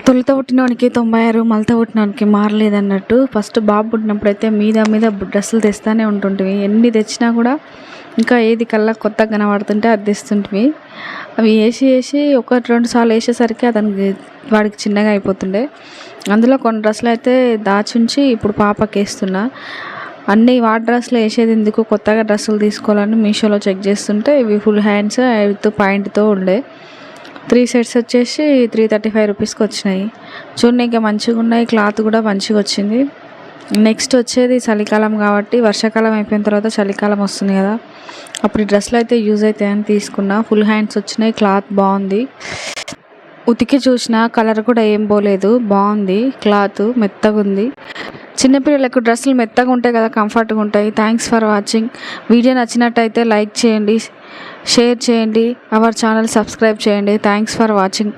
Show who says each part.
Speaker 1: తొలుత పుట్టినోనికి 96 మలత పుట్టినోనికి మారలేదన్నట్టు. ఫస్ట్ బాబు పుట్టినప్పుడైతే మీద డ్రెస్సులు తెస్తానే ఉంటుంటివి. ఎన్ని తెచ్చినా కూడా ఇంకా ఏది కల్లా కొత్తగా కనబడుతుంటే అది తెస్తుంటివి. అవి వేసి 1-2 సార్లు వేసేసరికి వాడికి చిన్నగా అయిపోతుండే. అందులో కొన్ని డ్రెస్సులు అయితే దాచుంచి ఇప్పుడు పాపకి వేస్తున్నా. అన్నీ వాడి డ్రెస్సులు వేసేది ఎందుకు, కొత్తగా డ్రెస్సులు తీసుకోవాలని మీషోలో చెక్ చేస్తుంటే ఇవి ఫుల్ హ్యాండ్స్ విత్ పాయింట్తో ఉండే. 3 సెట్స్ వచ్చేసి 335 రూపీస్కి వచ్చినాయి. చూడనీకి మంచిగా ఉన్నాయి, క్లాత్ కూడా మంచిగా వచ్చింది. నెక్స్ట్ వచ్చేది చలికాలం కాబట్టి, వర్షాకాలం అయిపోయిన తర్వాత చలికాలం వస్తుంది కదా, అప్పుడు ఈ డ్రెస్సులు అయితే యూజ్ అవుతాయని తీసుకున్నా. ఫుల్ హ్యాండ్స్ వచ్చినాయి, క్లాత్ బాగుంది. ఉతికి చూసిన కలర్ కూడా ఏం పోలేదు, బాగుంది. క్లాత్ మెత్తగా ఉంది. చిన్నపిల్లలకు డ్రెస్సులు మెత్తగా ఉంటాయి కదా, కంఫర్ట్గా ఉంటాయి. Thanks for watching. వీడియో నచ్చినట్టయితే లైక్ చేయండి, షేర్ చేయండి, అవర్ ఛానల్ సబ్స్క్రైబ్ చేయండి. Thanks for watching.